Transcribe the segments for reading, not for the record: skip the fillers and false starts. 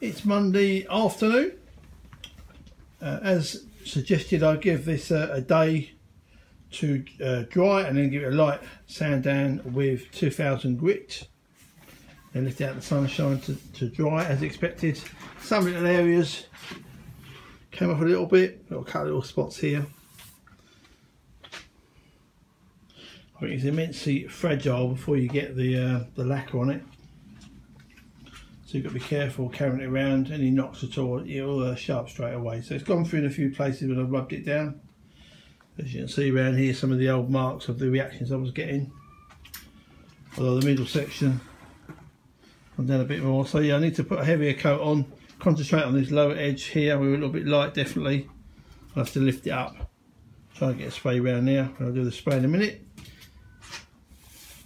It's Monday afternoon. As suggested, I give this a day to dry and then give it a light sand down with 2000 grit. Then lift it out the sunshine to dry as expected. Some little areas came off a little bit, got a couple of little spots here. I think it's immensely fragile before you get the lacquer on it. So you've got to be careful carrying it around. Any knocks at all, it'll sharp straight away. So it's gone through in a few places when I've rubbed it down. As you can see around here, some of the old marks of the reactions I was getting. Although the middle section come down a bit more. So yeah, I need to put a heavier coat on. Concentrate on this lower edge here. We're a little bit light, definitely. I'll have to lift it up. Try and get a spray around there. I'll do the spray in a minute.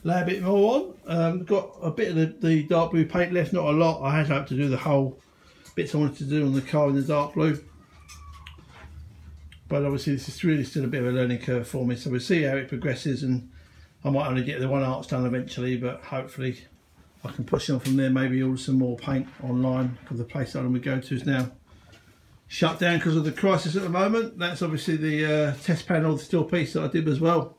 Lay a bit more on. Got a bit of the dark blue paint left, not a lot. I had hoped to do the whole bits I wanted to do on the car in the dark blue. But obviously this is really still a bit of a learning curve for me. So we'll see how it progresses, and I might only get the one arch done eventually, but hopefully I can push on from there, maybe order some more paint online, because the place item we go to is now shut down because of the crisis at the moment. That's obviously the test panel, the steel piece that I did as well.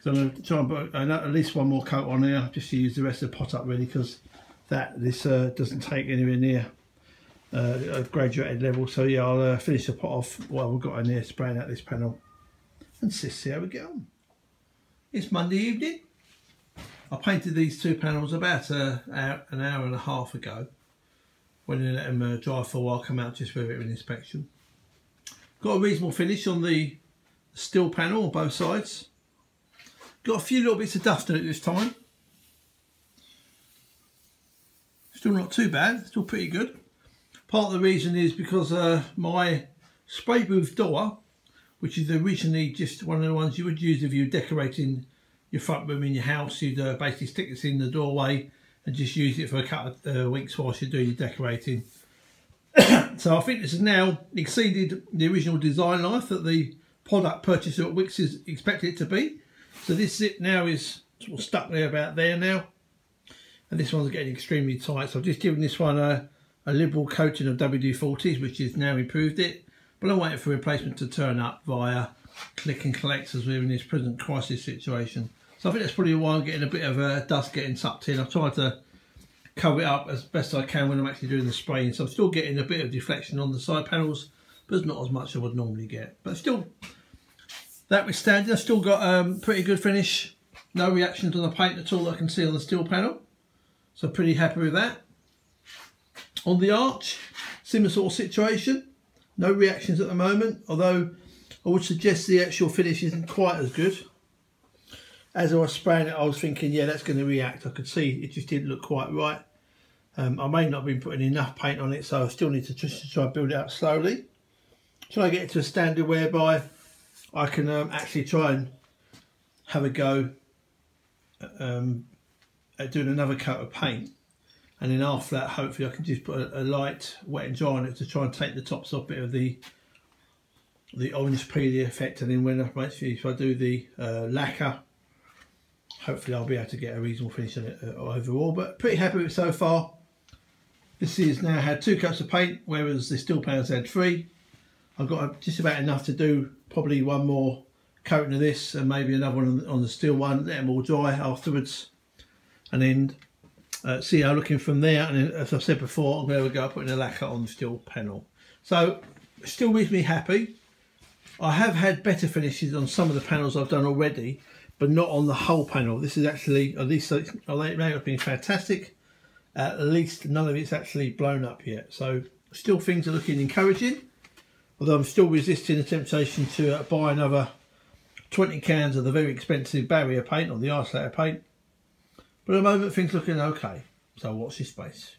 So I'm going to try and put at least one more coat on there, just to use the rest of the pot up really, because this doesn't take anywhere near a graduated level. So yeah, I'll finish the pot off while we've got in there, spraying out this panel, and see how we get on. It's Monday evening. I painted these two panels about an hour and a half ago. When I let them dry for a while, come out just with it with inspection. Got a reasonable finish on the steel panel on both sides. Got a few little bits of dust in it this time. Still not too bad, still pretty good. Part of the reason is because my spray booth door, which is originally just one of the ones you would use if you're decorating your front room in your house, you'd basically stick this in the doorway and just use it for a couple of weeks whilst you're doing your decorating. So I think this has now exceeded the original design life that the product purchaser at Wickes expected it to be. So this zip now is sort of stuck there about there now, and this one's getting extremely tight. So I've just given this one a liberal coating of WD-40s, which has now improved it. But I'm waiting for replacement to turn up via click and collect as we're in this present crisis situation. So I think that's probably why I'm getting a bit of dust getting sucked in. I've tried to cover it up as best I can when I'm actually doing the spraying. So I'm still getting a bit of deflection on the side panels, but it's not as much as I would normally get. But still, notwithstanding, I've still got pretty good finish. No reactions on the paint at all that I can see on the steel panel. So pretty happy with that. On the arch, similar sort of situation. No reactions at the moment, although I would suggest the actual finish isn't quite as good. As I was spraying it, I was thinking, yeah, that's going to react. I could see it just didn't look quite right. I may not have been putting enough paint on it, so I still need to just try and build it up slowly. Try and get it to a standard whereby I can actually try and have a go at doing another coat of paint. And then after that, hopefully I can just put a light wet and dry on it to try and take the tops off a bit of the orange peely effect. And then when if I do the lacquer, hopefully I'll be able to get a reasonable finish on it overall. But pretty happy with it so far. This has now had 2 coats of paint, whereas the steel panels had 3. I've got just about enough to do probably one more coating of this and maybe another one on the steel one, let them all dry afterwards. And then see how looking from there, and then, as I said before, I'm going to go putting a lacquer on the steel panel. So still reasonably happy. I have had better finishes on some of the panels I've done already, but not on the whole panel. This is actually, at least although it may have been fantastic, at least none of it's actually blown up yet. So still things are looking encouraging, although I'm still resisting the temptation to buy another 20 cans of the very expensive barrier paint or the isolator paint. But at the moment things looking okay, so watch this space.